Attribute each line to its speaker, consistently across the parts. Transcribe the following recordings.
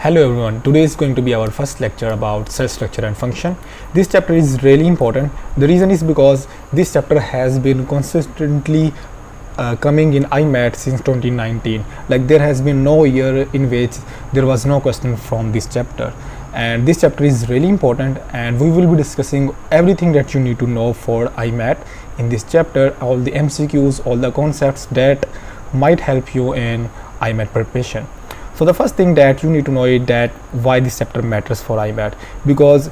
Speaker 1: Hello everyone, today is going to be our first lecture about cell structure and function. This chapter is really important. The reason is because this chapter has been consistently coming in IMAT since 2019. Like there has been no year in which there was no question from this chapter. And this chapter is really important and we will be discussing everything that you need to know for IMAT in this chapter, all the MCQs, all the concepts that might help you in IMAT preparation. So the first thing that you need to know is that why this chapter matters for IMAT, because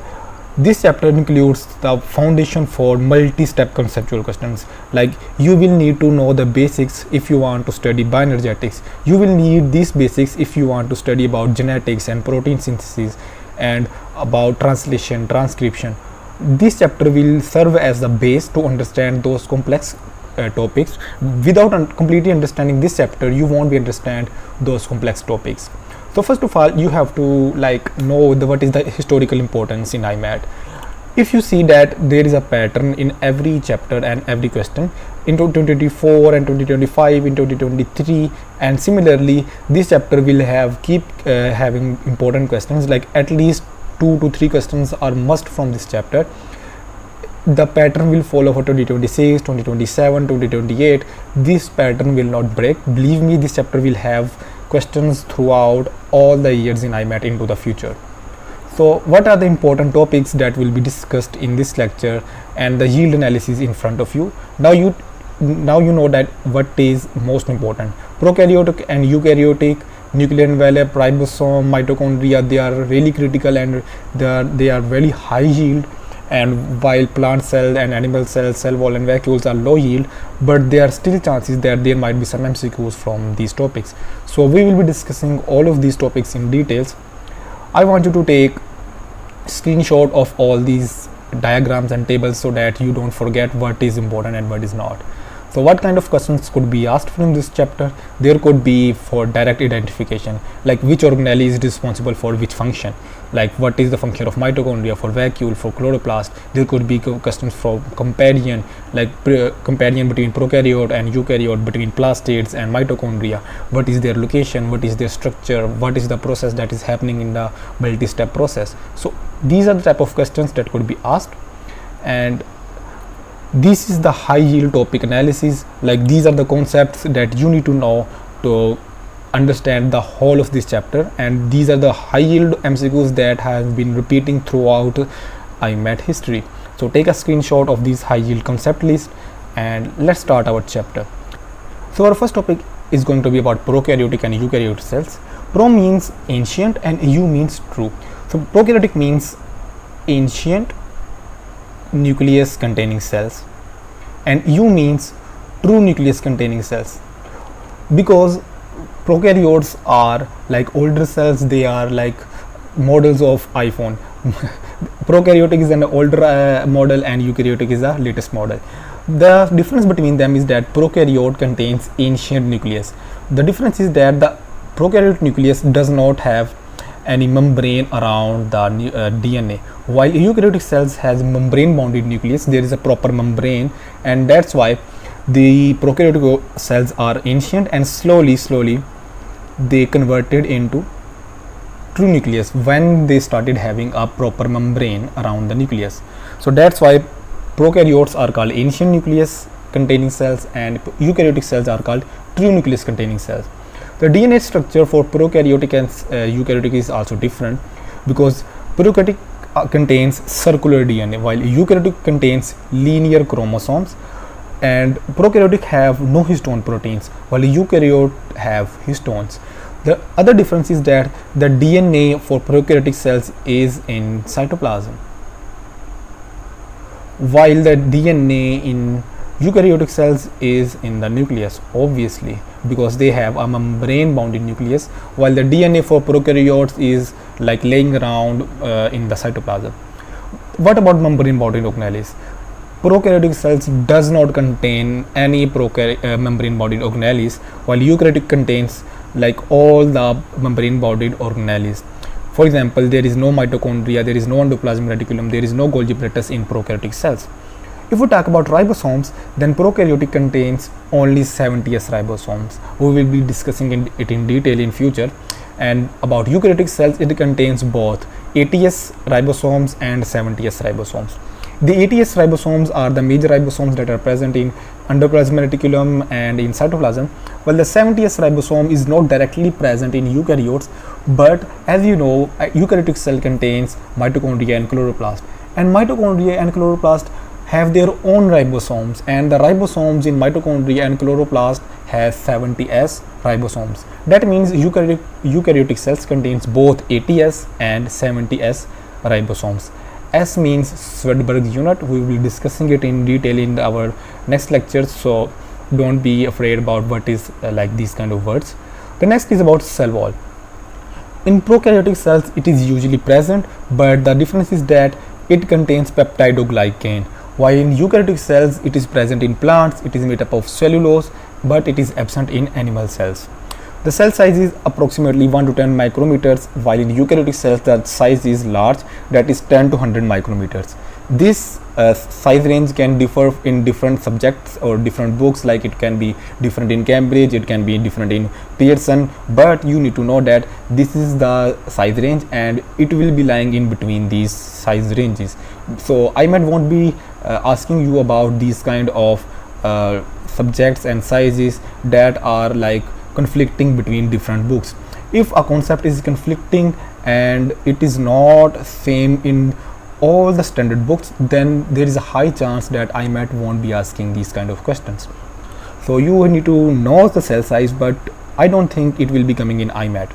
Speaker 1: this chapter includes the foundation for multi-step conceptual questions. Like you will need to know the basics if you want to study bioenergetics. You will need these basics if you want to study about genetics and protein synthesis and about translation, transcription. This chapter will serve as the base to understand those complex topics. Without completely understanding this chapter, you won't be understand those complex topics. So first of all, you have to know what is the historical importance in IMAT. If you see that there is a pattern in every chapter and every question in 2024 and 2025, in 2023, and similarly this chapter will have having important questions, like at least 2 to 3 questions are must from this chapter. The pattern will follow for 2026, 2027, 2028. This pattern will not break. Believe me, this chapter will have questions throughout all the years in IMAT into the future. So what are the important topics that will be discussed in this lecture and the yield analysis in front of you? Now you know that what is most important. Prokaryotic and eukaryotic, nuclear envelope, ribosome, mitochondria, they are really critical and they are very high yield. And while plant cell and animal cells, cell wall and vacuoles are low yield, but there are still chances that there might be some MCQs from these topics. So we will be discussing all of these topics in details. I want you to take screenshot of all these diagrams and tables so that you don't forget what is important and what is not. So what kind of questions could be asked from this chapter? There could be for direct identification, like which organelle is responsible for which function, like what is the function of mitochondria, for vacuole, for chloroplast. There could be questions from companion, like companion between prokaryote and eukaryote, between plastids and mitochondria. What is their location, what is their structure, what is the process that is happening in the multi-step process. So these are the type of questions that could be asked, and this is the high yield topic analysis. Like these are the concepts that you need to know to understand the whole of this chapter, and these are the high yield MCQs that have been repeating throughout IMAT history. So take a screenshot of these high yield concept list and let's start our chapter. So our first topic is going to be about prokaryotic and eukaryotic cells. Pro means ancient and eu means true. So prokaryotic means ancient nucleus containing cells and eu means true nucleus containing cells, because prokaryotes are like older cells. They are like models of iPhone. Prokaryotic is an older model and eukaryotic is a latest model. The difference between them is that prokaryote contains ancient nucleus. The difference is that the prokaryote nucleus does not have any membrane around the DNA, while eukaryotic cells has membrane bounded nucleus. There is a proper membrane, and that's why the prokaryotic cells are ancient and slowly they converted into true nucleus when they started having a proper membrane around the nucleus. So that's why prokaryotes are called ancient nucleus containing cells and eukaryotic cells are called true nucleus containing cells. The DNA structure for prokaryotic and eukaryotic is also different, because prokaryotic contains circular DNA while eukaryotic contains linear chromosomes, and prokaryotic have no histone proteins while eukaryote have histones. The other difference is that the DNA for prokaryotic cells is in cytoplasm, while the DNA in eukaryotic cells is in the nucleus, obviously because they have a membrane bounded nucleus, while the DNA for prokaryotes is like laying around in the cytoplasm. What about membrane bounded organelles? Prokaryotic cells does not contain any membrane bounded organelles, while eukaryotic contains like all the membrane bounded organelles. For example, there is no mitochondria, there is no endoplasmic reticulum, there is no Golgi apparatus in prokaryotic cells. If we talk about ribosomes, then prokaryotic contains only 70s ribosomes. We will be discussing it in detail in future. And about eukaryotic cells, it contains both 80S ribosomes and 70S ribosomes. The 80S ribosomes are the major ribosomes that are present in endoplasmic reticulum and in cytoplasm, while the 70S ribosome is not directly present in eukaryotes, but as you know, a eukaryotic cell contains mitochondria and chloroplast, and mitochondria and chloroplast have their own ribosomes, and the ribosomes in mitochondria and chloroplast has 70S ribosomes. That means eukaryotic cells contains both 80S and 70S ribosomes. S means Swedberg unit. We will be discussing it in detail in our next lecture, so don't be afraid about what is like these kind of words. The next is about cell wall. In prokaryotic cells it is usually present, but the difference is that it contains peptidoglycan, while in eukaryotic cells it is present in plants. It is made up of cellulose, but it is absent in animal cells. The cell size is approximately 1 to 10 micrometers, while in eukaryotic cells the size is large, that is 10 to 100 micrometers. This size range can differ in different subjects or different books, like it can be different in Cambridge, it can be different in Pearson, but you need to know that this is the size range and it will be lying in between these size ranges. So IMAT won't be asking you about these kind of subjects and sizes that are like conflicting between different books. If a concept is conflicting and it is not same in all the standard books, then there is a high chance that IMAT won't be asking these kind of questions. So you need to know the cell size, but I don't think it will be coming in IMAT.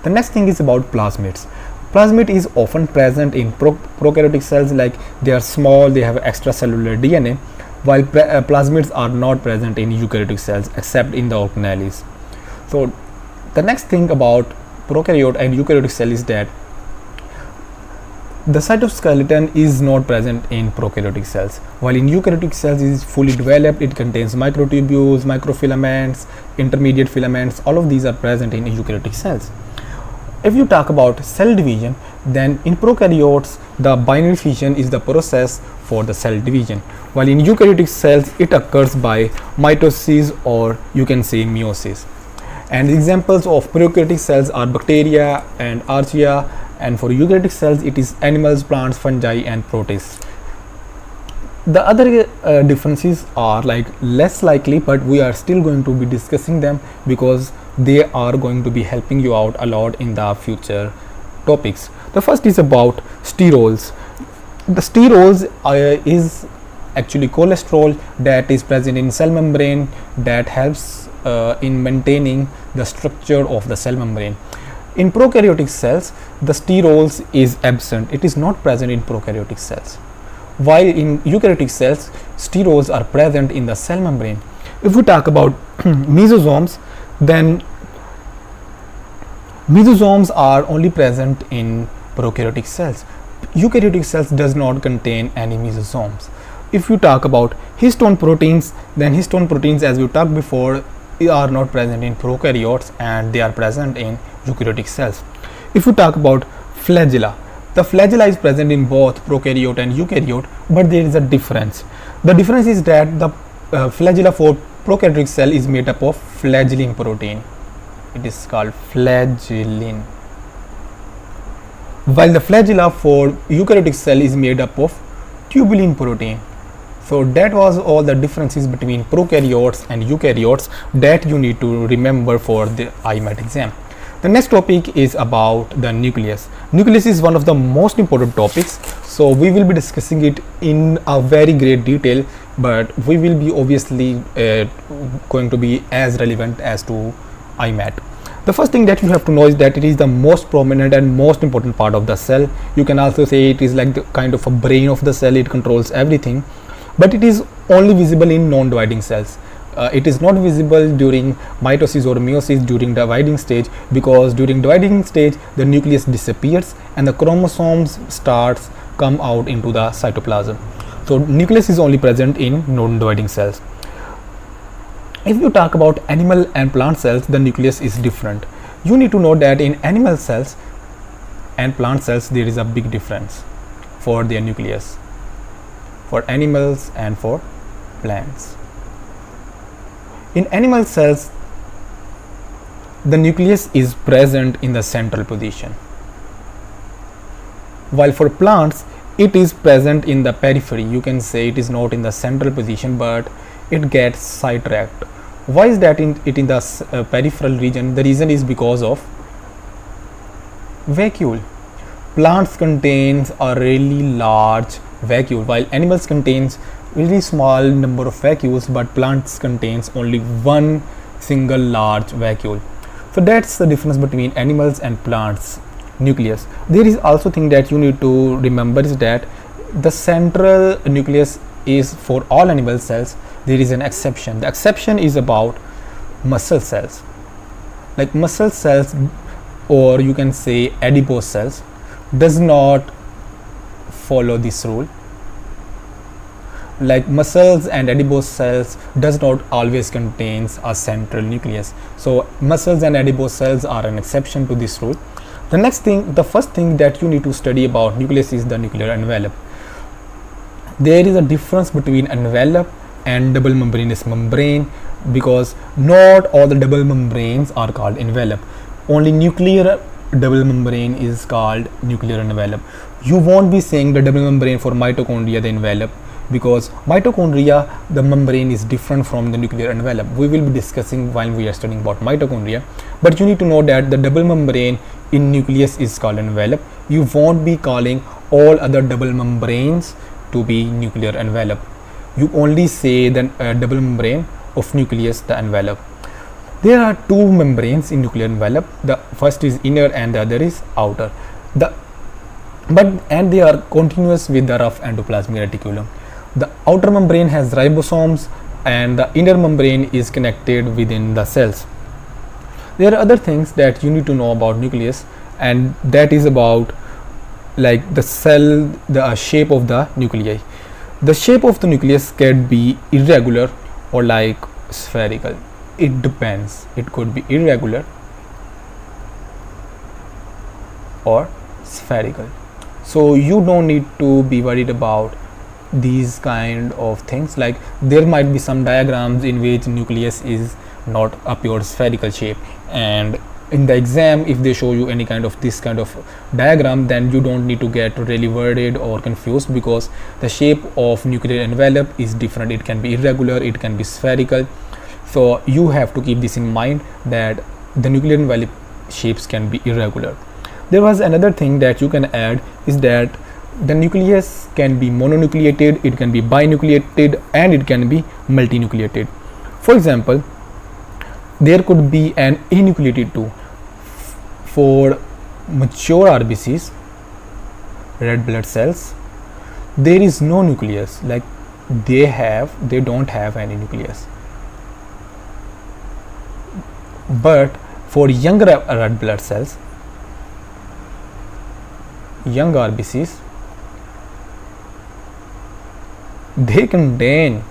Speaker 1: The next thing is about plasmids. Plasmid is often present in prokaryotic cells, like they are small, they have extracellular DNA, while plasmids are not present in eukaryotic cells except in the organelles. So the next thing about prokaryote and eukaryotic cell is that the cytoskeleton is not present in prokaryotic cells, while in eukaryotic cells it is fully developed. It contains microtubules, microfilaments, intermediate filaments. All of these are present in eukaryotic cells. If you talk about cell division, then in prokaryotes the binary fission is the process for the cell division, while in eukaryotic cells it occurs by mitosis, or you can say meiosis. And examples of prokaryotic cells are bacteria and archaea, and for eukaryotic cells it is animals, plants, fungi and protists. The other differences are like less likely, but we are still going to be discussing them because they are going to be helping you out a lot in the future topics. The first is about sterols. The sterols is actually cholesterol that is present in cell membrane that helps in maintaining the structure of the cell membrane. In prokaryotic cells the sterols is absent. It is not present in prokaryotic cells, while in eukaryotic cells sterols are present in the cell membrane. If we talk about mesosomes, then mesosomes are only present in prokaryotic cells. Eukaryotic cells does not contain any mesosomes. If you talk about histone proteins, then histone proteins, as we talked before, are not present in prokaryotes and they are present in eukaryotic cells. If you talk about flagella, the flagella is present in both prokaryote and eukaryote, but there is a difference. The difference is that the flagella for prokaryotic cell is made up of flagellin protein. It is called flagellin, while the flagella for eukaryotic cell is made up of tubulin protein. So that was all the differences between prokaryotes and eukaryotes that you need to remember for the IMAT exam. The next topic is about the nucleus. Nucleus is one of the most important topics, so we will be discussing it in a very great detail, but we will be obviously going to be as relevant as to IMAT. The first thing that you have to know is that it is the most prominent and most important part of the cell. You can also say it is like the kind of a brain of the cell. It controls everything, but it is only visible in non-dividing cells. It is not visible during mitosis or meiosis during dividing stage, because during dividing stage the nucleus disappears and the chromosomes starts come out into the cytoplasm. So nucleus is only present in non-dividing cells. If you talk about animal and plant cells, the nucleus is different. You need to know that in animal cells and plant cells there is a big difference for their nucleus, for animals and for plants. In animal cells the nucleus is present in the central position, while for plants it is present in the periphery. You can say it is not in the central position, but it gets sidetracked. Why is that it in the peripheral region? The reason is because of vacuole. Plants contains a really large vacuole, while animals contains really small number of vacuoles, but plants contains only one single large vacuole. So that's the difference between animals and plants nucleus. There is also thing that you need to remember is that the central nucleus is for all animal cells. There is an exception. The exception is about muscle cells. Like muscle cells, or you can say adipose cells, does not follow this rule. Like muscles and adipose cells does not always contains a central nucleus. So muscles and adipose cells are an exception to this rule. The first thing that you need to study about nucleus is the nuclear envelope. There is a difference between envelope and double membranous membrane, because not all the double membranes are called envelope. Only nuclear double membrane is called nuclear envelope. You won't be saying the double membrane for mitochondria the envelope, because mitochondria the membrane is different from the nuclear envelope. We will be discussing while we are studying about mitochondria, but you need to know that the double membrane in nucleus is called envelope. You won't be calling all other double membranes to be nuclear envelope. You only say the double membrane of nucleus the envelope. There are two membranes in nuclear envelope. The first is inner and the other is outer. And they are continuous with the rough endoplasmic reticulum. The outer membrane has ribosomes and the inner membrane is connected within the cells. There are other things that you need to know about nucleus, and that is about like the cell, the shape of the nuclei. The shape of the nucleus can be irregular or like spherical. It depends. It could be irregular or spherical. So you don't need to be worried about these kind of things. Like there might be some diagrams in which nucleus is not a pure spherical shape, and in the exam if they show you any kind of this kind of diagram, then you don't need to get really worried or confused, because the shape of nuclear envelope is different. It can be irregular, it can be spherical. So you have to keep this in mind, that the nuclear envelope shapes can be irregular. There was another thing that you can add is that the nucleus can be mononucleated, it can be binucleated, and it can be multinucleated. For example, there could be an anucleated too. For mature RBCs, red blood cells, there is no nucleus. Like they don't have any nucleus. But for young red blood cells, young RBCs, they contain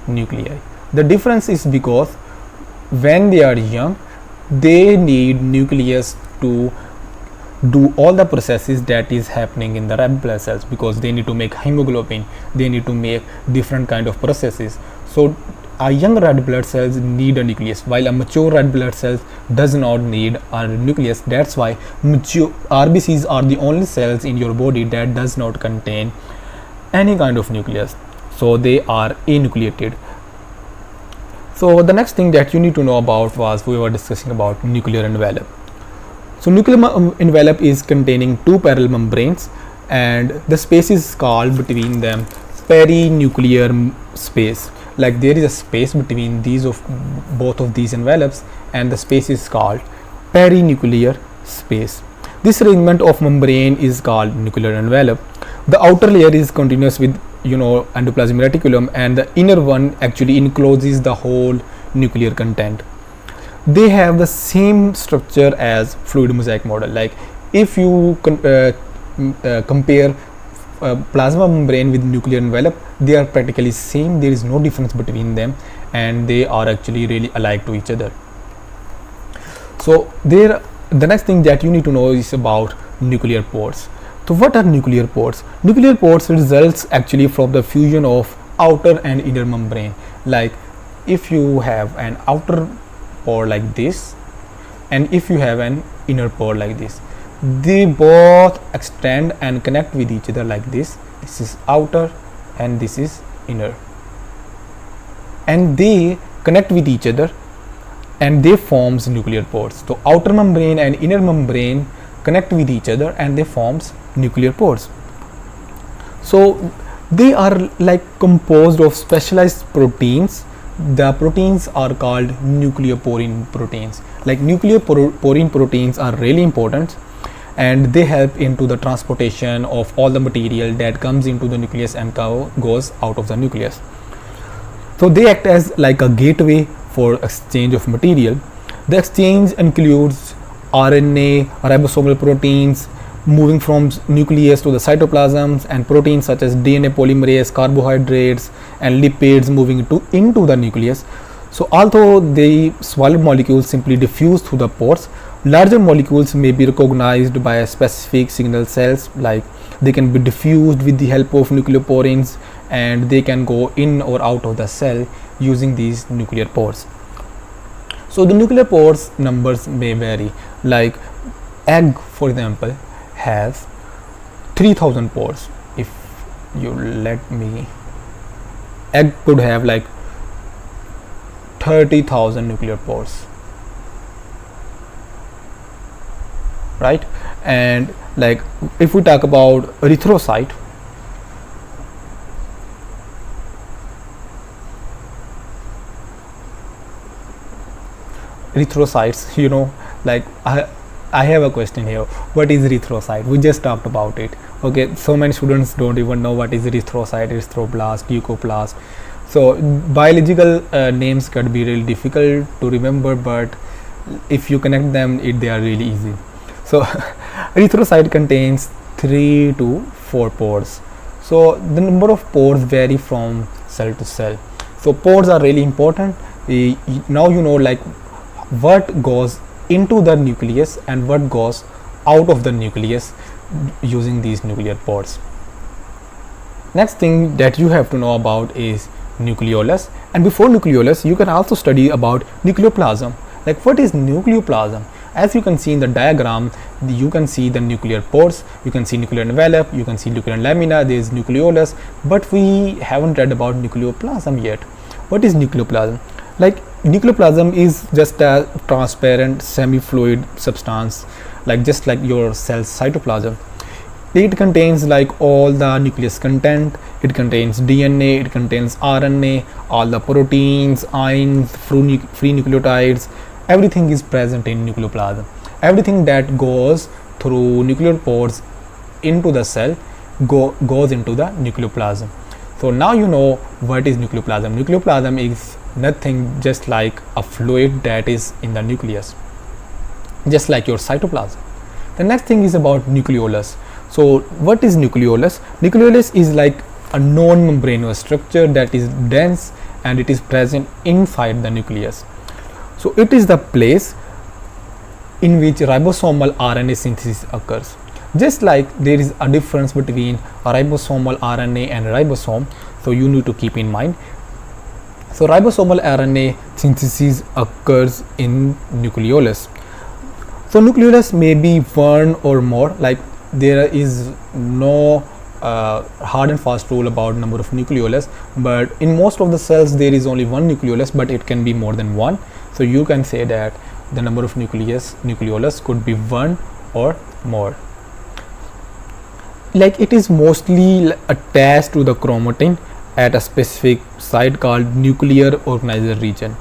Speaker 1: nuclei. The difference is because when they are young, they need nucleus to do all the processes that is happening in the red blood cells, because they need to make hemoglobin, they need to make different kind of processes. So a young red blood cells need a nucleus, while a mature red blood cells does not need a nucleus. That's why mature RBCs are the only cells in your body that does not contain any kind of nucleus. So they are anucleated. So the next thing that you need to know about was we were discussing about nuclear envelope. So nuclear envelope is containing two parallel membranes, and the space is called between them perinuclear space. Like there is a space between both of these envelopes, and the space is called perinuclear space. This arrangement of membrane is called nuclear envelope. The outer layer is continuous with endoplasmic reticulum, and the inner one actually encloses the whole nuclear content. They have the same structure as fluid mosaic model. Like if you compare plasma membrane with nuclear envelope, they are practically same. There is no difference between them, and they are actually really alike to each other. So the next thing that you need to know is about nuclear pores. So what are nuclear pores? Nuclear pores results actually from the fusion of outer and inner membrane. Like if you have an outer pore like this, and if you have an inner pore like this, they both extend and connect with each other like this. This is outer and this is inner, and they connect with each other and they forms nuclear pores. So outer membrane and inner membrane connect with each other and they forms nuclear pores. So they are like composed of specialized proteins. The proteins are called nucleoporine proteins. Like nucleoporine proteins are really important, and they help into the transportation of all the material that comes into the nucleus and goes out of the nucleus. So they act as like a gateway for exchange of material. The exchange includes RNA, ribosomal proteins moving from nucleus to the cytoplasms, and proteins such as DNA polymerase, carbohydrates and lipids moving into the nucleus. So although the solid molecules simply diffuse through the pores, larger molecules may be recognized by a specific signal cells, like they can be diffused with the help of nucleoporins, and they can go in or out of the cell using these nuclear pores. So the nuclear pores numbers may vary. Like egg, for example, has 3000 pores. If you let me, egg could have like 30,000 nuclear pores, right? And like if we talk about erythrocytes, you know, like I have a question here. What is erythrocyte? We just talked about it. Okay, so many students don't even know what is erythrocyte, erythroblast, leucoplast. So biological names could be really difficult to remember, but if you connect them, they are really easy. So erythrocyte contains 3 to 4 pores. So the number of pores vary from cell to cell. So pores are really important. Now you know like what goes into the nucleus and what goes out of the nucleus using these nuclear pores. Next thing that you have to know about is nucleolus, and before nucleolus you can also study about nucleoplasm. Like what is nucleoplasm? As you can see in the diagram, you can see the nuclear pores, you can see nuclear envelope, you can see nuclear lamina, there is nucleolus, but we haven't read about nucleoplasm yet. What is nucleoplasm? Like nucleoplasm is just a transparent semi-fluid substance, like just like your cell's cytoplasm. It contains like all the nucleus content. It contains DNA, it contains RNA, all the proteins, ions, free nucleotides. Everything is present in nucleoplasm. Everything that goes through nuclear pores into the cell goes into the nucleoplasm. So now you know what is nucleoplasm. Nucleoplasm is nothing just like a fluid that is in the nucleus, just like your cytoplasm. The next thing is about nucleolus. So what is nucleolus? Nucleolus is like a non-membranous structure that is dense and it is present inside the nucleus. So it is the place in which ribosomal RNA synthesis occurs. Just like there is a difference between a ribosomal RNA and ribosome, so you need to keep in mind. So ribosomal RNA synthesis occurs in nucleolus. So nucleolus may be one or more, like there is no hard and fast rule about number of nucleolus, but in most of the cells there is only one nucleolus, but it can be more than one. So you can say that the number of nucleolus could be one or more. Like it is mostly attached to the chromatin at a specific site called nuclear organizer region.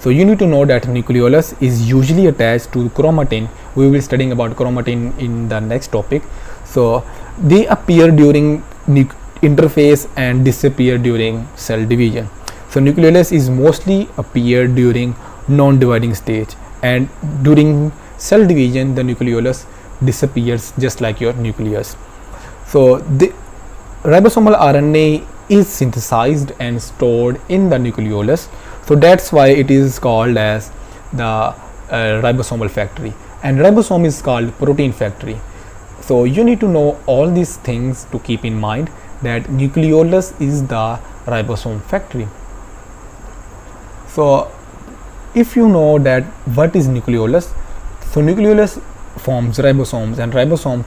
Speaker 1: So you need to know that nucleolus is usually attached to chromatin. We will be studying about chromatin in the next topic. So they appear during interphase and disappear during cell division. So nucleolus is mostly appear during non-dividing stage, and during cell division the nucleolus disappears just like your nucleus. So the ribosomal RNA is synthesized and stored in the nucleolus, so that's why it is called as the ribosomal factory, and ribosome is called protein factory. So you need to know all these things to keep in mind, that nucleolus is the ribosome factory. So if you know that what is nucleolus, so nucleolus forms ribosomes, and ribosome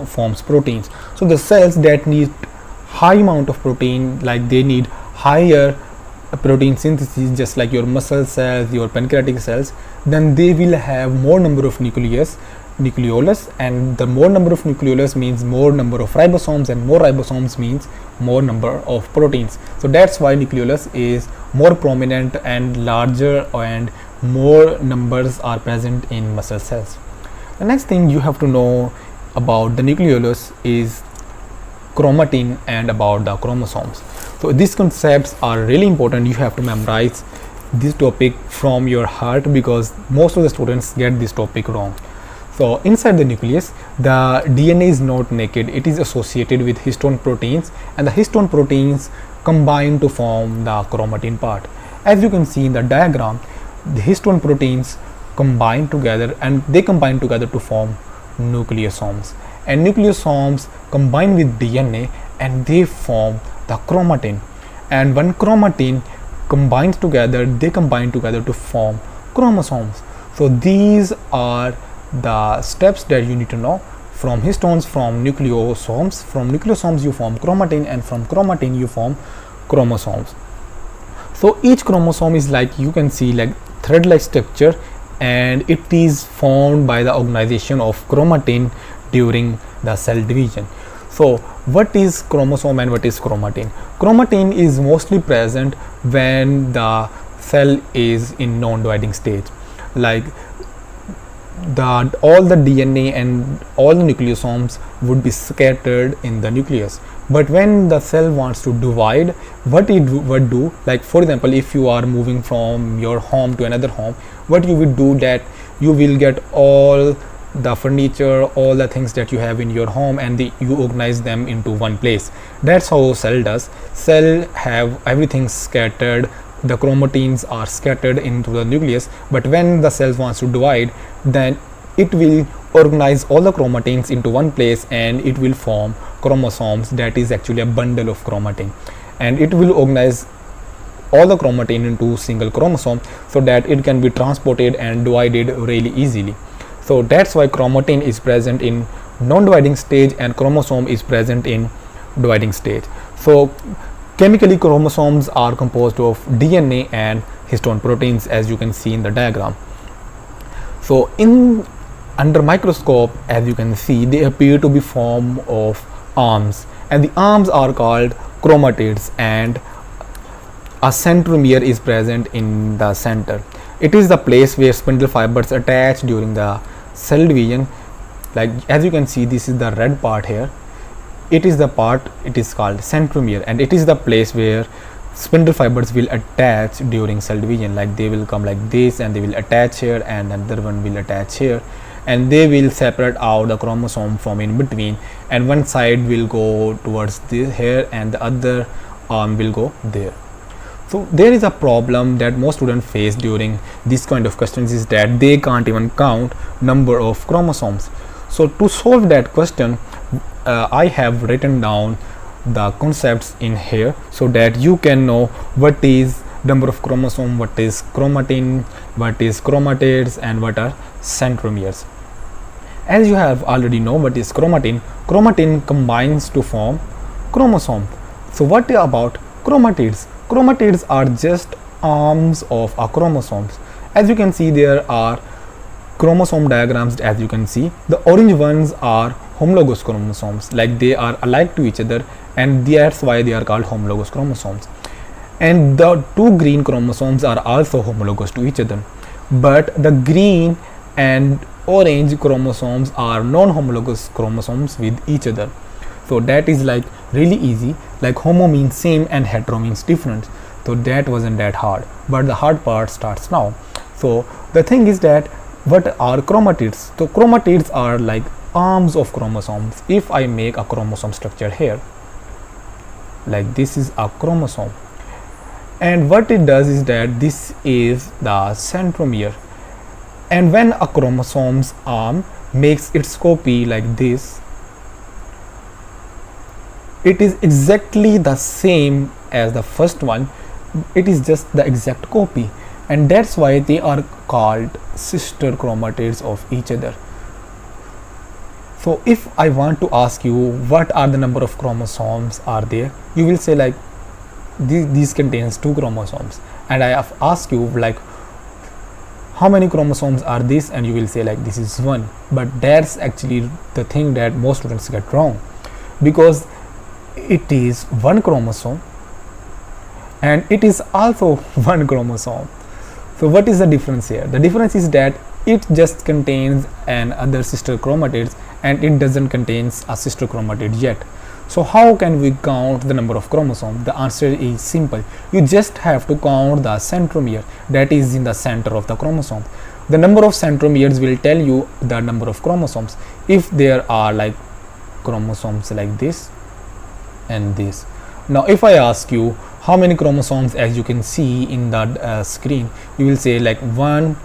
Speaker 1: forms proteins. So the cells that need high amount of protein, like they need higher protein synthesis, just like your muscle cells, your pancreatic cells, then they will have more number of nucleolus, and the more number of nucleolus means more number of ribosomes, and more ribosomes means more number of proteins. So that's why nucleolus is more prominent and larger, and more numbers are present in muscle cells. The next thing you have to know about the nucleolus is chromatin and about the chromosomes. So these concepts are really important. You have to memorize this topic from your heart, because most of the students get this topic wrong. So inside the nucleus, the DNA is not naked, it is associated with histone proteins, and the histone proteins combine to form the chromatin part. As you can see in the diagram, the histone proteins combine together, and they combine together to form nucleosomes, and nucleosomes combine with DNA and they form the chromatin, and when chromatin combines together, they combine together to form chromosomes. So these are the steps that you need to know from histones, from nucleosomes. From nucleosomes you form chromatin, and from chromatin you form chromosomes. So each chromosome is, like you can see, like thread-like structure, and it is formed by the organization of chromatin during the cell division. So what is chromosome and what is chromatin? Chromatin is mostly present when the cell is in non-dividing stage, like all the DNA and all the nucleosomes would be scattered in the nucleus. But when the cell wants to divide, what it would do, like for example, if you are moving from your home to another home, what you will do, that you will get all the furniture, all the things that you have in your home, and you organize them into one place. That's how cell does. Cell have everything scattered, the chromatins are scattered into the nucleus, but when the cell wants to divide, then it will organize all the chromatins into one place, and it will form chromosomes. That is actually a bundle of chromatin, and it will organize all the chromatin into single chromosome, so that it can be transported and divided really easily. So that's why chromatin is present in non-dividing stage and chromosome is present in dividing stage. So chemically, chromosomes are composed of DNA and histone proteins, as you can see in the diagram. So under microscope, as you can see, they appear to be form of arms, and the arms are called chromatids, and a centromere is present in the center. It is the place where spindle fibers attach during the cell division. Like as you can see, this is the red part here. It is the part, it is called centromere, and it is the place where spindle fibers will attach during cell division. Like they will come like this, and they will attach here, and another one will attach here, and they will separate out the chromosome from in between, and one side will go towards this here, and the other arm will go there. So there is a problem that most students face during this kind of questions, is that they can't even count number of chromosomes. So to solve that question, I have written down the concepts in here, so that you can know what is number of chromosome, what is chromatin, what is chromatids, and what are centromeres. As you have already know what is chromatin, chromatin combines to form chromosome. So what about chromatids? Chromatids are just arms of our chromosomes. As you can see, there are chromosome diagrams. As you can see, the orange ones are homologous chromosomes, like they are alike to each other, and that's why they are called homologous chromosomes. And the two green chromosomes are also homologous to each other, but the green and orange chromosomes are non-homologous chromosomes with each other. So that is like really easy, like homo means same and hetero means different. So that wasn't that hard, but the hard part starts now. So the thing is that what are chromatids? So chromatids are like arms of chromosomes. If I make a chromosome structure here, like this is a chromosome, and what it does is that this is the centromere, and when a chromosome's arm makes its copy like this, it is exactly the same as the first one. It is just the exact copy, and that's why they are called sister chromatids of each other. So if I want to ask you what are the number of chromosomes are there, you will say like these contains 2 chromosomes, and I have asked you like how many chromosomes are this, and you will say like this is 1. But that's actually the thing that most students get wrong, because it is 1 chromosome and it is also 1 chromosome. So what is the difference here? The difference is that it just contains an other sister chromatids and it doesn't contains a sister chromatid yet. So how can we count the number of chromosomes? The answer is simple. You just have to count the centromere that is in the center of the chromosome. The number of centromeres will tell you the number of chromosomes. If there are like chromosomes like this and this. Now if I ask you how many chromosomes, as you can see in the screen, you will say like 1,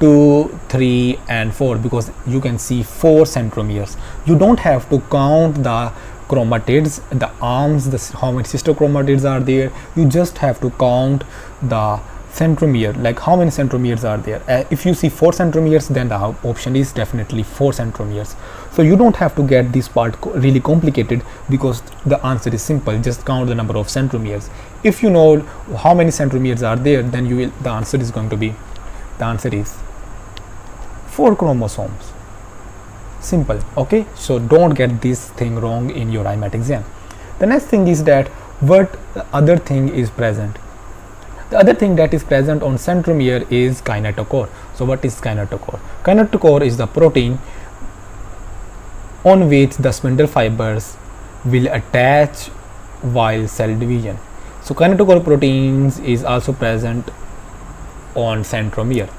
Speaker 1: 2, 3 and 4, because you can see 4 centromeres. You don't have to count the chromatids, the arms, how many sister chromatids are there. You just have to count the centromere, like how many centromeres are there. If you see 4 centromeres, then the option is definitely 4 centromeres. So you don't have to get this part really complicated, because the answer is simple. Just count the number of centromeres. If you know how many centromeres are there, then you will, the answer is 4 chromosomes. Simple. Okay, so don't get this thing wrong in your IMAT exam. The next thing is that what other thing is present. The other thing that is present on centromere is kinetochore. So what is kinetochore? Kinetochore is the protein on which the spindle fibers will attach while cell division. So kinetochore proteins is also present on centromere.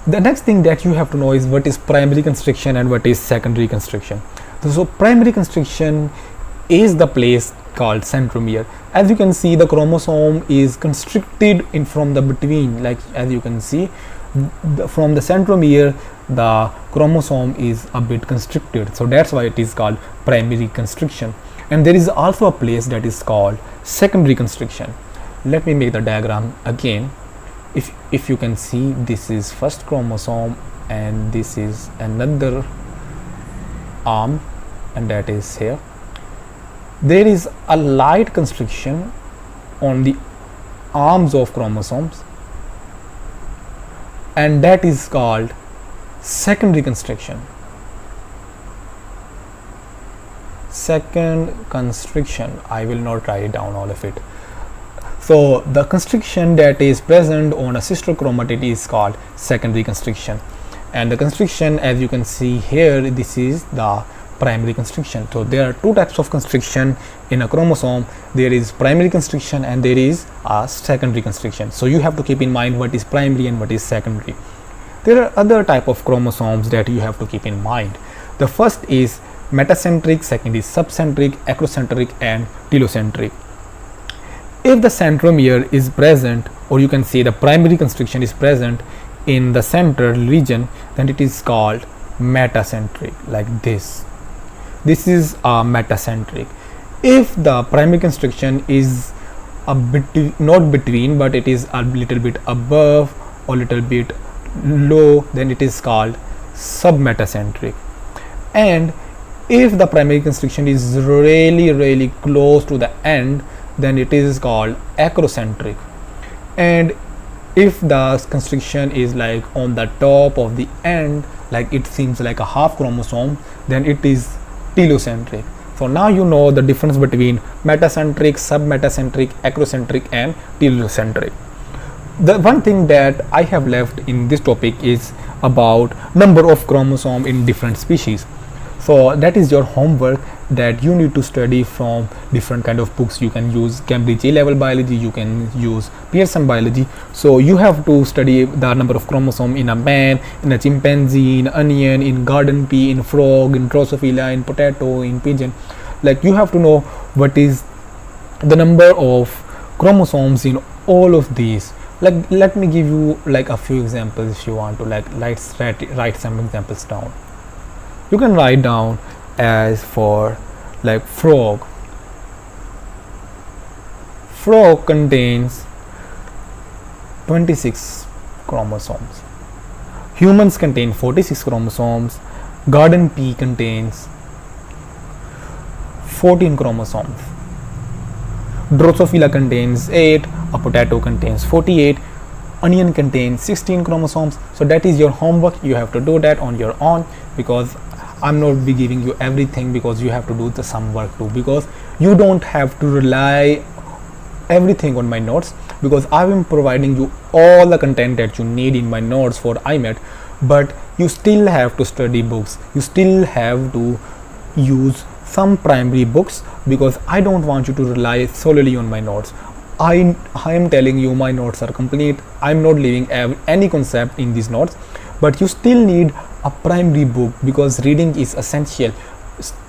Speaker 1: The next thing that you have to know is what is primary constriction and what is secondary constriction. So primary constriction is the place called centromere. As you can see, the chromosome is constricted in from the between, like as you can see from the centromere the chromosome is a bit constricted, so that's why it is called primary constriction. And there is also a place that is called secondary constriction. Let me make the diagram again. If you can see, this is first chromosome and this is another arm, and that is here. There is a light constriction on the arms of chromosomes, and that is called secondary constriction. Second constriction, I will not write down all of it. So the constriction that is present on a sister chromatid is called secondary constriction, and the constriction, as you can see here, this is the primary constriction. So there are 2 types of constriction in a chromosome. There is primary constriction and there is a secondary constriction. So you have to keep in mind what is primary and what is secondary. There are other type of chromosomes that you have to keep in mind. The first is metacentric, second is subcentric, acrocentric and telocentric. If the centromere is present, or you can say the primary constriction is present in the central region, then it is called metacentric, like this. This is a metacentric. If the primary constriction is a bit, not between, but it is a little bit above or little bit low, then it is called submetacentric. And if the primary constriction is really close to the end, then it is called acrocentric. And if the constriction is like on the top of the end, like it seems like a half chromosome, then it is telocentric. So now you know the difference between metacentric, submetacentric, acrocentric and telocentric. The one thing that I have left in this topic is about number of chromosome in different species. So that is your homework that you need to study from different kind of books. You can use Cambridge A-level biology, you can use Pearson biology. So you have to study the number of chromosome in a man, in a chimpanzee, in onion, in garden pea, in frog, in Drosophila, in potato, in pigeon. Like you have to know what is the number of chromosomes in all of these. Like let me give you like a few examples if you want to, like let's write some examples down. You can write down as for like frog. Frog contains 26 chromosomes. Humans contain 46 chromosomes. Garden pea contains 14 chromosomes. Drosophila contains 8. A potato contains 48. Onion contains 16 chromosomes. So that is your homework. You have to do that on your own, because I'm not be giving you everything, because you have to do the some work too, because you don't have to rely everything on my notes, because I am providing you all the content that you need in my notes for IMAT, but you still have to study books. You still have to use some primary books, because I don't want you to rely solely on my notes. I am telling you my notes are complete. I'm not leaving any concept in these notes, but you still need a primary book, because reading is essential.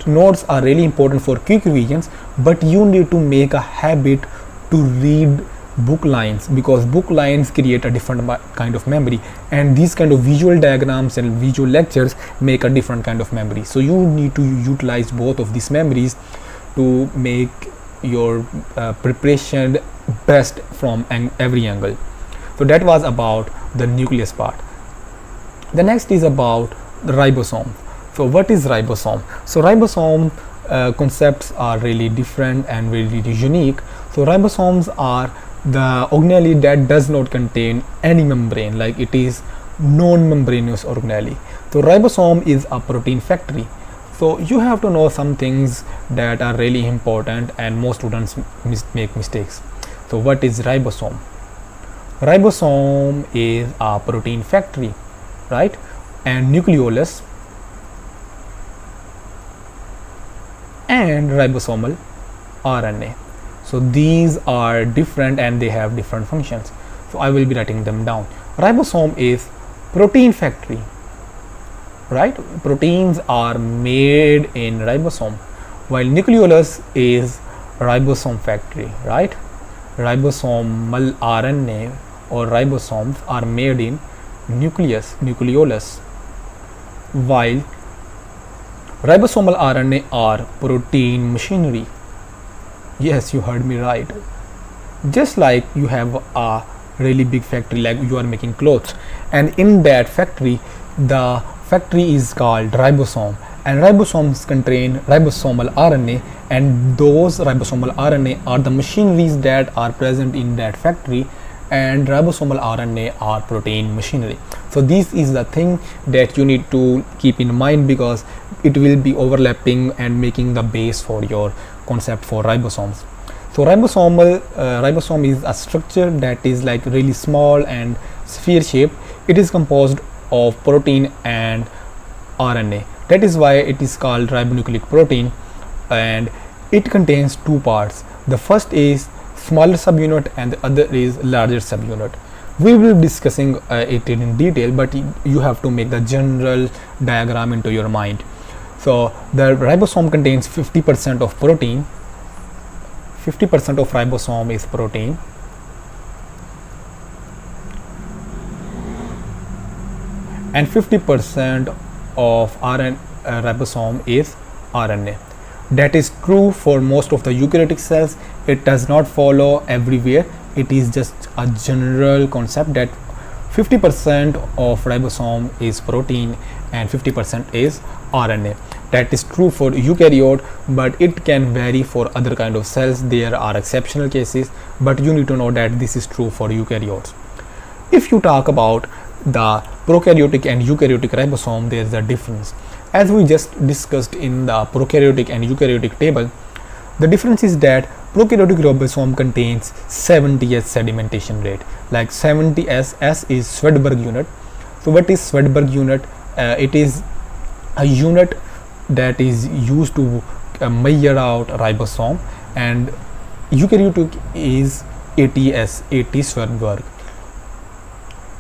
Speaker 1: Notes are really important for quick revisions, but you need to make a habit to read book lines, because book lines create a different kind of memory, and these kind of visual diagrams and visual lectures make a different kind of memory. So you need to utilize both of these memories to make your preparation best from every angle. So that was about the nucleus part. The next is about the ribosome. So what is ribosome? So ribosome concepts are really different and really unique. So ribosomes are the organelle that does not contain any membrane, like it is non-membranous organelle. So ribosome is a protein factory. So you have to know some things that are really important, and most students make mistakes. So what is ribosome? Ribosome is a protein factory, right? And nucleolus and ribosomal RNA. So these are different and they have different functions. So I will be writing them down. Ribosome is protein factory, right? Proteins are made in ribosome, while nucleolus is ribosome factory, right? Ribosomal RNA or ribosomes are made in nucleus, nucleolus, while ribosomal RNA are protein machinery. Yes, you heard me right. Just like you have a really big factory, like you are making clothes, and in that factory, the factory is called ribosome, and ribosomes contain ribosomal RNA, and those ribosomal RNA are the machineries that are present in that factory, and ribosomal RNA are protein machinery. So this is the thing that you need to keep in mind, because it will be overlapping and making the base for your concept for ribosomes. So ribosome is a structure that is like really small and sphere shaped. It is composed of protein and RNA. That is why it is called ribonucleic protein, and it contains two parts. The first is smaller subunit and the other is larger subunit. We will be discussing it in detail, but you have to make the general diagram into your mind. So the ribosome contains 50% of protein. 50% of ribosome is protein, and 50% of ribosome is RNA. That is true for most of the eukaryotic cells. It does not follow everywhere. It is just a general concept that 50% of ribosome is protein and 50% is RNA. That is true for eukaryote, but it can vary for other kind of cells. There are exceptional cases, but you need to know that this is true for eukaryotes. If you talk about the prokaryotic and eukaryotic ribosome, there is a difference. As we just discussed in the prokaryotic and eukaryotic table, the difference is that prokaryotic ribosome contains 70s sedimentation rate, like 70s. S is Swedberg unit. So what is Swedberg unit? It is a unit that is used to measure out ribosome, and eukaryotic is 80s, 80 Swedberg.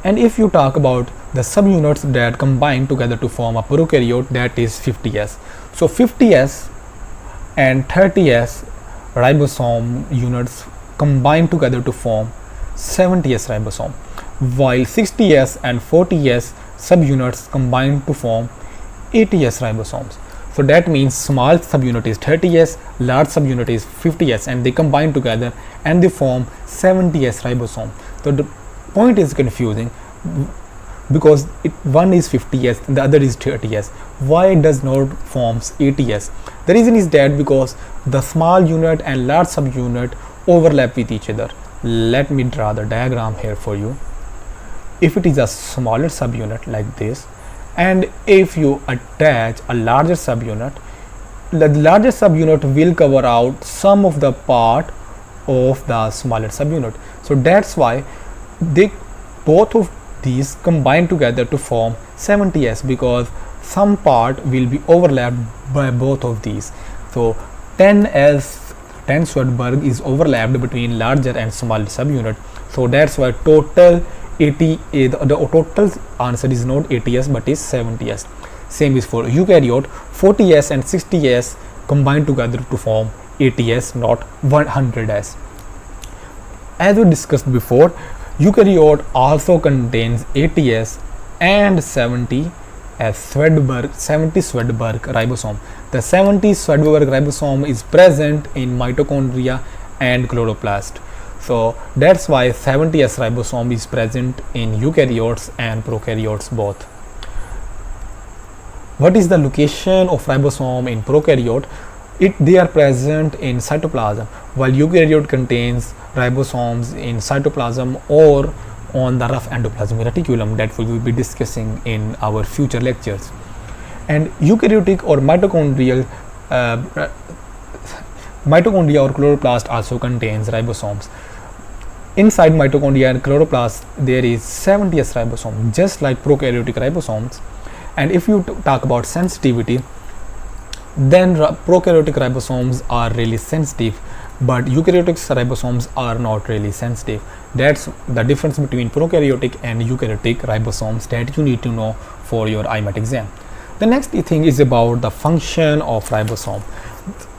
Speaker 1: And if you talk about the subunits that combine together to form a prokaryote, that is 50s. So 50s and 30s ribosome units combine together to form 70s ribosome, while 60s and 40s subunits combine to form 80s ribosomes. So that means small subunit is 30s, large subunit is 50s, and they combine together and they form 70s ribosome. So point is confusing because one is 50s and the other is 30s. Why it does not forms 80s? The reason is that because the small unit and large subunit overlap with each other. Let me draw the diagram here for you. If it is a smaller subunit like this, and if you attach a larger subunit, the larger subunit will cover out some of the part of the smaller subunit. So that's why both of these combine together to form 70s, because some part will be overlapped by both of these. So 10 Swedberg is overlapped between larger and smaller subunit. So that's why total 80, the total answer is not 80s but is 70s. Same is for eukaryote, 40s and 60s combine together to form 80s, not 100s. As we discussed before, eukaryote also contains 80s and 70 Swedberg ribosome. The 70 Swedberg ribosome is present in mitochondria and chloroplast. So that's why 70s ribosome is present in eukaryotes and prokaryotes both. What is the location of ribosome in prokaryote? They are present in cytoplasm, while eukaryote contains ribosomes in cytoplasm or on the rough endoplasmic reticulum that we will be discussing in our future lectures. And eukaryotic or mitochondria or chloroplast also contains ribosomes. Inside mitochondria and chloroplast there is 70s ribosome, just like prokaryotic ribosomes. And if you talk about sensitivity, then prokaryotic ribosomes are really sensitive, but eukaryotic ribosomes are not really sensitive. That's the difference between prokaryotic and eukaryotic ribosomes that you need to know for your IMAT exam. The next thing is about the function of ribosome.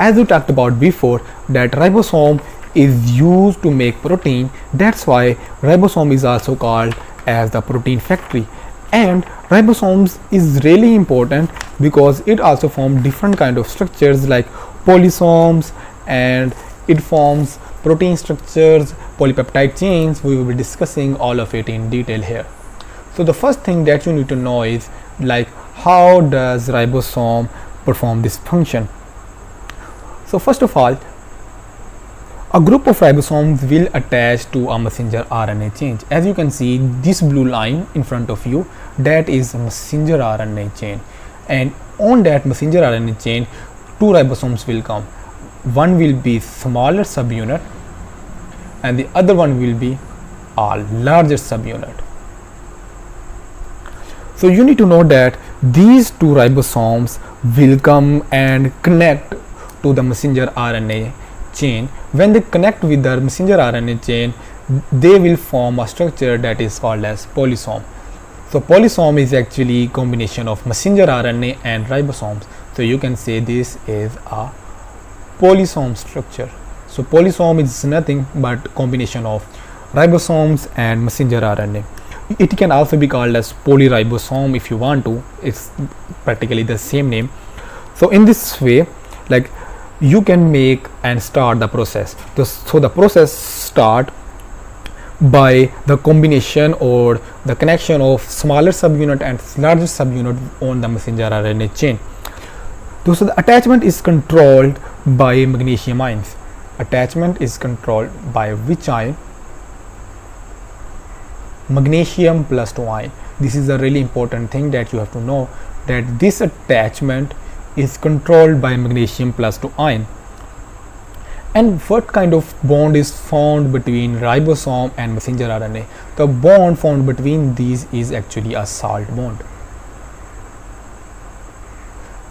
Speaker 1: As we talked about before, that ribosome is used to make protein. That's why ribosome is also called as the protein factory. And ribosomes is really important because it also forms different kind of structures like polysomes, and it forms protein structures, polypeptide chains. We will be discussing all of it in detail here. So the first thing that you need to know is like how does ribosome perform this function. So first of all, a group of ribosomes will attach to a messenger RNA chain. As you can see, this blue line in front of you, that is a messenger RNA chain, and on that messenger RNA chain two ribosomes will come. One will be smaller subunit and the other one will be a larger subunit. So you need to know that these two ribosomes will come and connect to the messenger RNA chain. When they connect with the messenger RNA chain, they will form a structure that is called as polysome. So polysome is actually combination of messenger RNA and ribosomes. So you can say this is a polysome structure. So polysome is nothing but combination of ribosomes and messenger RNA. It can also be called as polyribosome if you want to. It's practically the same name. So in this way, like, you can make and start the process. So the process start by the combination or the connection of smaller subunit and larger subunit on the messenger RNA chain. So the attachment is controlled by magnesium ions. Attachment is controlled by which ion? Magnesium plus 2 ion. This is a really important thing that you have to know, that this attachment is controlled by magnesium plus 2 ion. And what kind of bond is found between ribosome and messenger RNA? The bond found between these is actually a salt bond.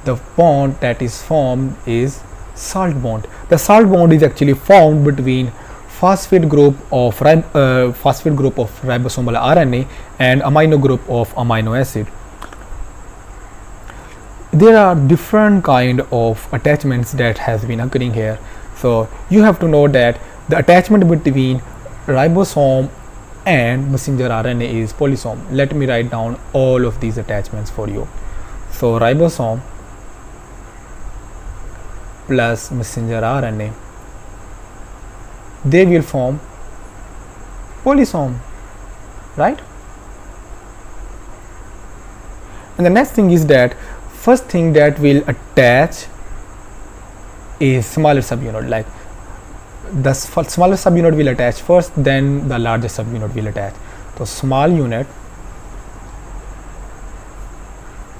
Speaker 1: The bond that is formed is salt bond. The salt bond is actually formed between phosphate group of ribosomal RNA and amino group of amino acid. There are different kind of attachments that has been occurring here. So you have to know that the attachment between ribosome and messenger RNA is polysome. Let me write down all of these attachments for you. So ribosome plus messenger RNA, they will form polysome. right? And the next thing is that first thing that will attach is smaller subunit, like the smaller subunit will attach first, then the larger subunit will attach. So small unit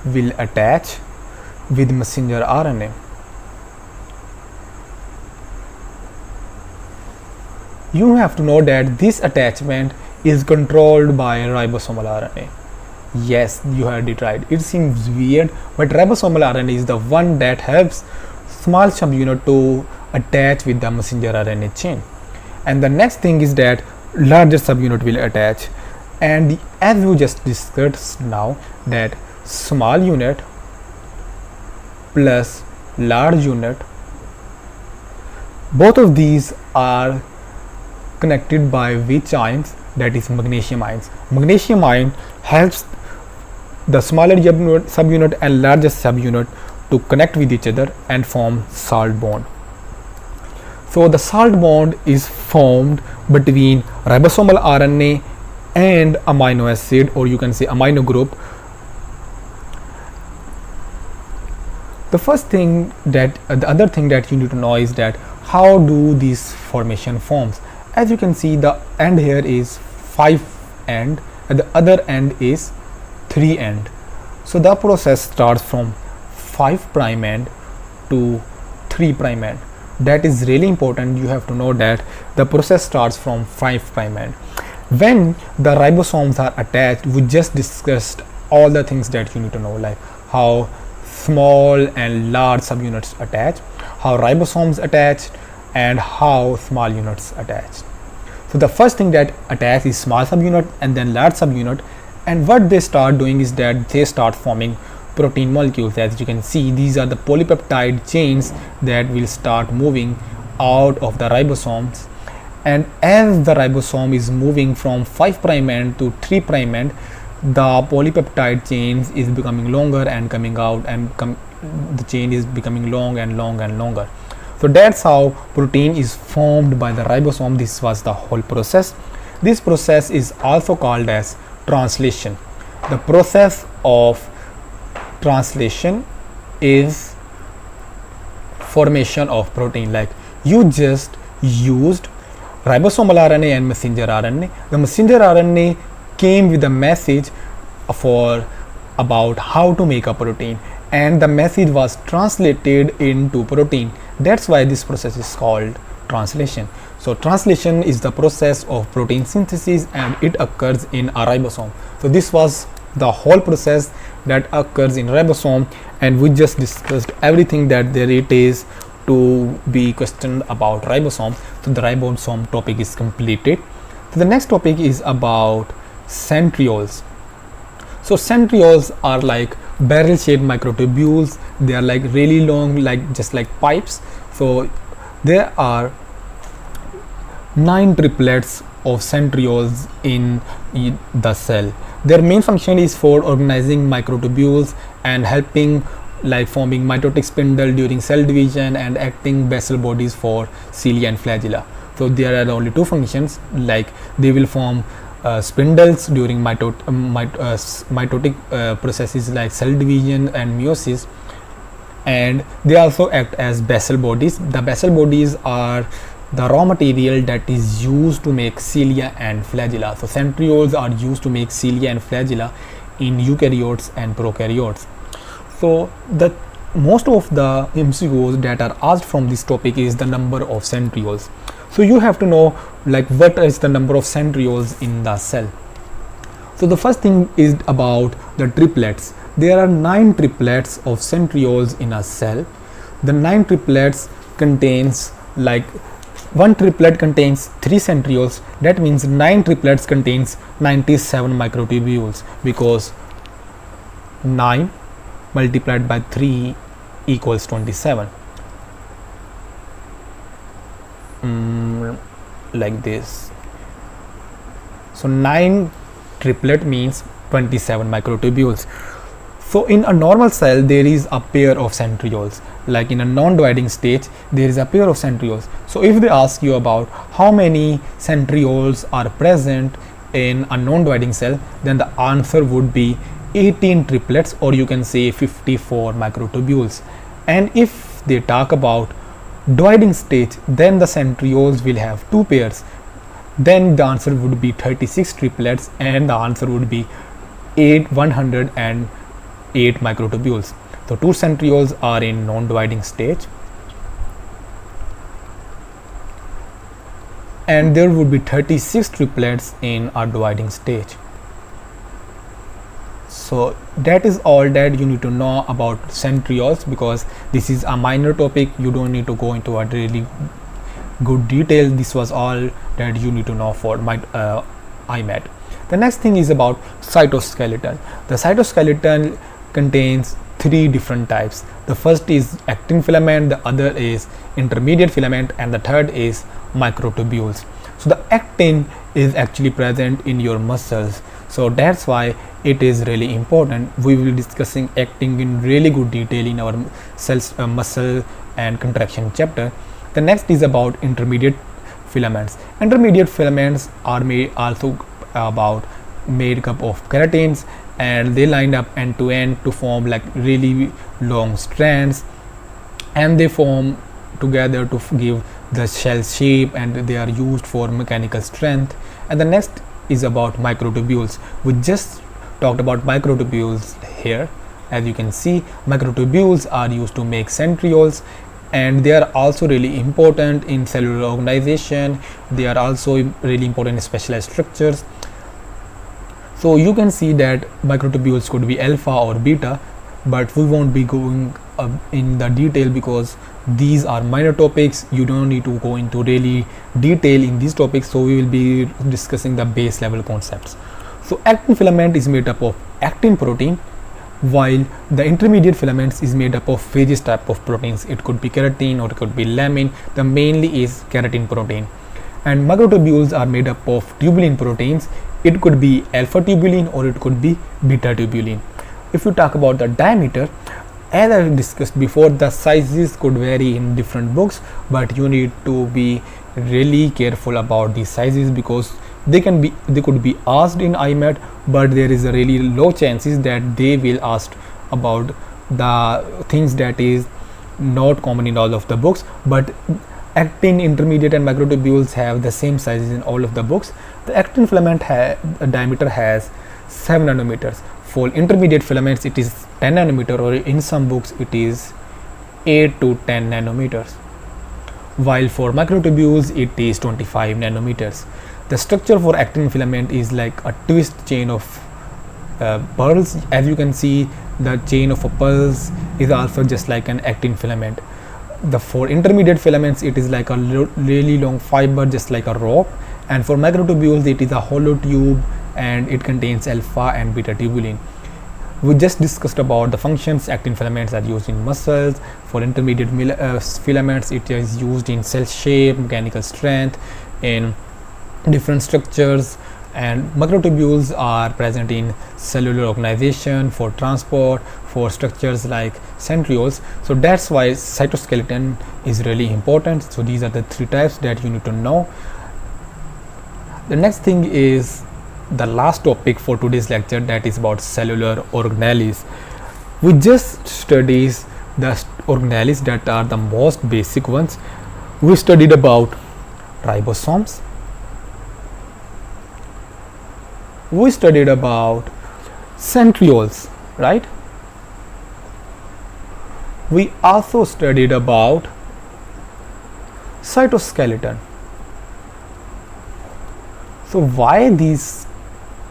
Speaker 1: will attach with messenger RNA. You have to know that this attachment is controlled by ribosomal RNA. Yes, you heard it right. It seems weird, but ribosomal RNA is the one that helps small subunit to attach with the messenger RNA chain. And the next thing is that larger subunit will attach. And as we just discussed now, that small unit plus large unit, both of these are connected by which ions? That is magnesium ions. Magnesium ion helps the smaller subunit and larger subunit to connect with each other and form salt bond. So the salt bond is formed between ribosomal RNA and amino acid, or you can say amino group. The other thing that you need to know is that how do these formation forms. As you can see, the end here is 5 end and the other end is 3 end. So the process starts from 5' end to 3' end. That is really important. You have to know that the process starts from 5' end. When the ribosomes are attached, we just discussed all the things that you need to know, like how small and large subunits attach, how ribosomes attach, and how small units attach. So the first thing that attach is small subunit and then large subunit, and what they start doing is that they start forming protein molecules. As you can see, these are the polypeptide chains that will start moving out of the ribosomes, and as the ribosome is moving from 5' end to 3' end, the polypeptide chains is becoming longer and coming out, and the chain is becoming long and longer. So that's how protein is formed by the ribosome. This was the whole process. This process is also called as translation. The process of translation is formation of protein. Like you just used ribosomal RNA and messenger RNA. The messenger RNA came with a message about how to make a protein, and the message was translated into protein. That's why this process is called translation. So translation is the process of protein synthesis, and it occurs in a ribosome. So this was the whole process that occurs in ribosome, and we just discussed everything that there it is to be questioned about ribosome. So the ribosome topic is completed. So the next topic is about centrioles. So centrioles are like barrel shaped microtubules. They are like really long, just like pipes. So there are 9 triplets of centrioles in the cell. Their main function is for organizing microtubules and helping forming mitotic spindle during cell division and acting basal bodies for cilia and flagella. So there are only 2 functions, like they will form spindles during mitotic processes like cell division and meiosis, and they also act as basal bodies. The basal bodies are the raw material that is used to make cilia and flagella. So centrioles are used to make cilia and flagella in eukaryotes and prokaryotes. So the most of the MCQs that are asked from this topic is the number of centrioles. So you have to know what is the number of centrioles in the cell. So the first thing is about the triplets. There are 9 triplets of centrioles in a cell. The 9 triplets contains one triplet contains 3 centrioles. That means 9 triplets contains 97 microtubules, because 9 multiplied by 3 equals 27. Like this. So 9 triplet means 27 microtubules. So in a normal cell there is a pair of centrioles. Like in a non-dividing stage there is a pair of centrioles. So if they ask you about how many centrioles are present in a non-dividing cell, then the answer would be 18 triplets, or you can say 54 microtubules. And if they talk about dividing stage, then the centrioles will have 2 pairs, then the answer would be 36 triplets, and the answer would be 108 microtubules. So 2 centrioles are in non-dividing stage, and there would be 36 triplets in a dividing stage. So that is all that you need to know about centrioles, because this is a minor topic. You don't need to go into a really good detail. This was all that you need to know for my IMAT. The next thing is about cytoskeleton. The cytoskeleton contains 3 different types. The first is actin filament, the other is intermediate filament, and the third is microtubules. So the actin is actually present in your muscles, so that's why it is really important. We will be discussing actin in really good detail in our cells, muscle and contraction chapter. The next is about intermediate filaments. Intermediate filaments are made up of keratins, and they line up end to end to form like really long strands, and they form together to give the shell shape, and they are used for mechanical strength. And the next is about microtubules. We just talked about microtubules here. As you can see, microtubules are used to make centrioles, and they are also really important in cellular organization. They are also really important in specialized structures. So you can see that microtubules could be alpha or beta, but we won't be going in the detail because these are minor topics. You don't need to go into really detail in these topics, so we will be discussing the base level concepts. So actin filament is made up of actin protein, while the intermediate filaments is made up of various type of proteins. It could be keratin or it could be lamin. The mainly is keratin protein. And microtubules are made up of tubulin proteins. It could be alpha tubulin or it could be beta tubulin. If you talk about the diameter, as I discussed before, the sizes could vary in different books, but you need to be really careful about these sizes because they could be asked in IMAT, but there is a really low chances that they will ask about the things that is not common in all of the books. But actin, intermediate and microtubules have the same sizes in all of the books. The actin filament diameter has 7 nanometers. For intermediate filaments it is 10 nanometer, or in some books it is 8 to 10 nanometers, while for microtubules it is 25 nanometers. The structure for actin filament is like a twist chain of pearls. As you can see, the chain of a pearls is also just like an actin filament. For intermediate filaments it is like a really long fiber, just like a rope, and for microtubules it is a hollow tube and it contains alpha and beta tubulin. We just discussed about the functions. Actin filaments are used in muscles. For intermediate filaments it is used in cell shape, mechanical strength, in different structures, and microtubules are present in cellular organization, for transport, for structures like centrioles. So that's why cytoskeleton is really important. So these are the 3 types that you need to know. The next thing is the last topic for today's lecture, that is about cellular organelles. We just studied the organelles that are the most basic ones. We studied about ribosomes, we studied about centrioles, right? We also studied about cytoskeleton. So why these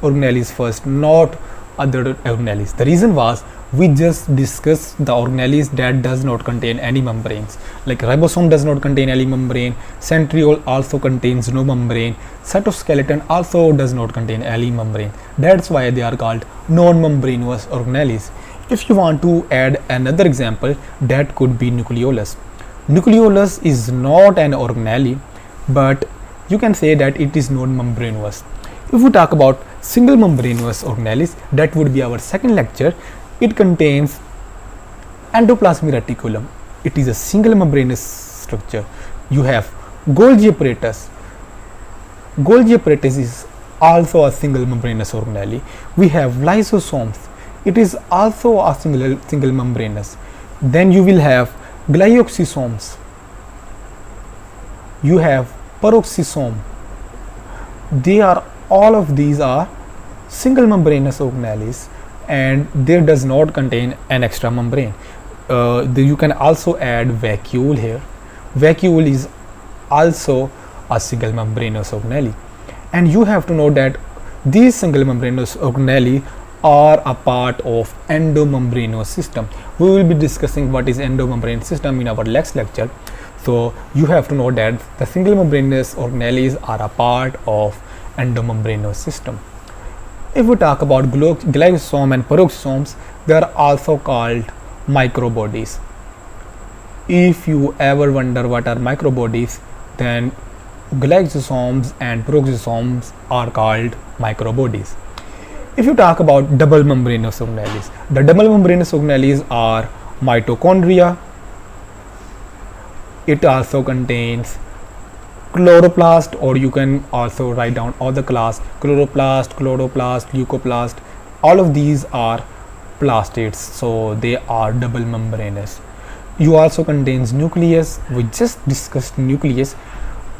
Speaker 1: organelles first, not other organelles? The reason was we just discussed the organelles that does not contain any membranes. Like ribosome does not contain any membrane, centriole also contains no membrane, cytoskeleton also does not contain any membrane. That's why they are called non-membranous organelles. If you want to add another example, that could be Nucleolus. Nucleolus is not an organelle, but you can say that it is non-membranous. If we talk about single-membranous organelles, that would be our second lecture. It contains endoplasmic reticulum. It is a single membranous structure. You have Golgi apparatus. Golgi apparatus is also a single membranous organelle. We have lysosomes, it is also a single membranous. Then you will have glyoxysomes, you have peroxisome. All of these are single membranous organelles, and there does not contain an extra membrane. You can also add vacuole here. Vacuole is also a single membranous organelle, and you have to know that these single membranous organelle are a part of endomembranous system. We will be discussing what is endomembranous system in our next lecture. So you have to know that the single membranous organelles are a part of endomembranous system. If we talk about glysosome and peroxisomes, they are also called microbodies. If you ever wonder what are microbodies, then glycosomes and peroxisomes are called microbodies. If you talk about double membranous organelles, the double membranous organelles are mitochondria. It also contains chloroplast, or you can also write down all the class: chloroplast, chloroplast, leucoplast. All of these are plastids, so they are double membranous. You also contains nucleus. We just discussed nucleus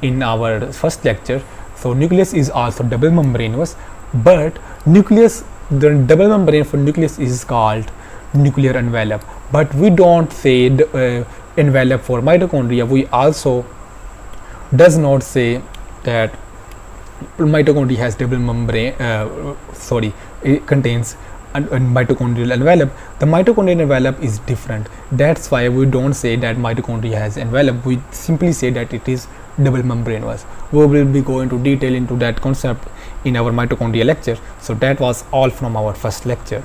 Speaker 1: in our first lecture. So nucleus is also double membranous, but nucleus, the double membrane for nucleus is called nuclear envelope, but we don't say envelope for mitochondria. We also does not say that mitochondria has double membrane, it contains a mitochondrial envelope. The mitochondrial envelope is different. That's why we don't say that mitochondria has envelope. We simply say that it is double membranous. We will be going to detail into that concept in our mitochondria lecture. So that was all from our first lecture.